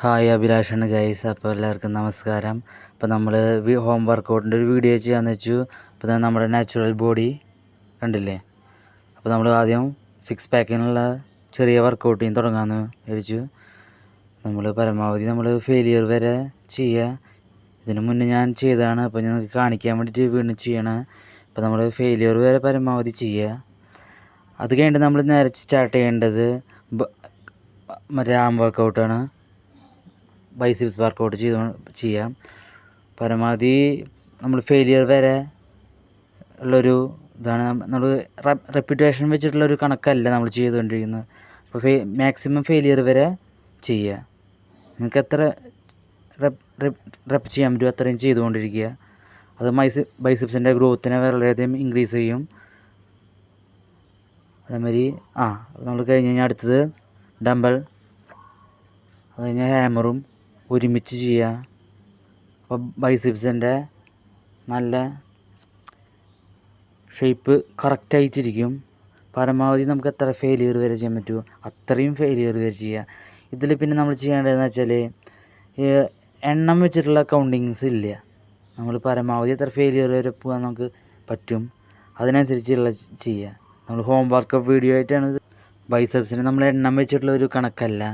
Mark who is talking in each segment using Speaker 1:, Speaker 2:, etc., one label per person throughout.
Speaker 1: Hi അഭിലാഷാണ് guys. അപ്പോൾ എല്ലാവർക്കും നമസ്കാരം. അപ്പോൾ നമ്മൾ ഹോം വർക്കൗട്ടിൻ്റെ ഒരു വീഡിയോ ചെയ്യാമെന്ന് വെച്ചു. അപ്പോൾ നമ്മുടെ നാച്ചുറൽ ബോഡി കണ്ടില്ലേ. അപ്പോൾ നമ്മൾ ആദ്യം 6 പാക്കിനുള്ള ചെറിയ വർക്കൗട്ടിന് തുടങ്ങാമെന്ന് വിചാരിച്ചു. നമ്മൾ പരമാവധി നമ്മൾ ഫെയിലിയർ വരെ ചെയ്യുക. ഇതിന് മുന്നേ ഞാൻ ചെയ്തതാണ്, അപ്പോൾ ഞങ്ങൾക്ക് കാണിക്കാൻ വേണ്ടിയിട്ട് വീണ്ടും ചെയ്യണം. അപ്പോൾ നമ്മൾ ഫെയിലിയർ വരെ പരമാവധി ചെയ്യുക. അത് കഴിഞ്ഞിട്ട് നമ്മൾ നേരെ സ്റ്റാർട്ട് ചെയ്യേണ്ടത് മറ്റേ ആം വർക്കൗട്ടാണ്. ബൈസിപ്സ് വർക്കൗട്ട് ചെയ്യാം. പരമാവധി നമ്മൾ ഫെയിലിയർ വരെ ഉള്ളൊരു ഇതാണ്. നമ്മൾ റെപ്യൂട്ടേഷൻ വെച്ചിട്ടുള്ളൊരു കണക്കല്ല നമ്മൾ ചെയ്തുകൊണ്ടിരിക്കുന്നത്. അപ്പോൾ മാക്സിമം ഫെയിലിയർ വരെ ചെയ്യുക. നിങ്ങൾക്ക് എത്ര റെപ്പ് ചെയ്യാൻ പറ്റുമോ അത്രയും ചെയ്തുകൊണ്ടിരിക്കുക. അത് ബൈസിപ്സിൻ്റെ ഗ്രോത്തിനെ വളരെയധികം ഇൻക്രീസ് ചെയ്യും. അതേമാതിരി നമ്മൾ കഴിഞ്ഞ് കഴിഞ്ഞാൽ അടുത്തത് ഡംബൽ, അത് കഴിഞ്ഞാൽ ഹാമറും ഒരുമിച്ച് ചെയ്യുക. അപ്പോൾ ബൈസിപ്സിൻ്റെ നല്ല ഷേപ്പ് കറക്റ്റായിട്ടിരിക്കും. പരമാവധി നമുക്ക് എത്ര ഫെയിലിയർ വരെ ചെയ്യാൻ പറ്റുമോ അത്രയും ഫെയിലിയർ വരെ ചെയ്യുക. ഇതിൽ പിന്നെ നമ്മൾ ചെയ്യേണ്ടതെന്ന് വെച്ചാൽ എണ്ണം വെച്ചിട്ടുള്ള കൗണ്ടിങ്സ് ഇല്ല. നമ്മൾ പരമാവധി എത്ര ഫെയിലിയർ വരെ പോകാൻ നമുക്ക് പറ്റും അതിനനുസരിച്ചുള്ള ചെയ്യുക. നമ്മൾ ഹോം വർക്ക് വീഡിയോ ആയിട്ടാണ് ബൈസെപ്സിന് നമ്മൾ എണ്ണം വെച്ചിട്ടുള്ള ഒരു കണക്കല്ല.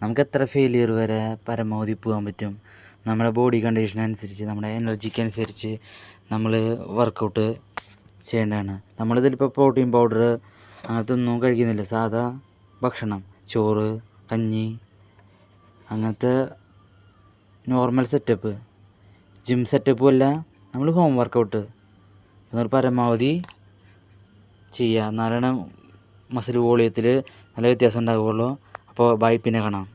Speaker 1: നമുക്ക് എത്ര ഫെയിലിയർ വരെ പരമാവധി പോകാൻ പറ്റും നമ്മുടെ ബോഡി കണ്ടീഷൻ അനുസരിച്ച്, നമ്മുടെ എനർജിക്ക് അനുസരിച്ച് നമ്മൾ വർക്കൗട്ട് ചെയ്യേണ്ടതാണ്. നമ്മളിതിലിപ്പോൾ പ്രോട്ടീൻ പൗഡർ അങ്ങനത്തെ ഒന്നും കഴിക്കുന്നില്ല. സാധാ ഭക്ഷണം, ചോറ്, കഞ്ഞി, അങ്ങനത്തെ നോർമൽ സെറ്റപ്പ്, ജിം സെറ്റപ്പും അല്ല. നമ്മൾ ഹോം വർക്കൗട്ട് നമ്മൾ പരമാവധി ചെയ്യുക. എന്നാലാണ് മസിൽ വോളിയത്തിൽ നല്ല വ്യത്യാസം ഉണ്ടാവുകയുള്ളൂ. അപ്പോൾ ബൈ, പിന്നെ കാണാം.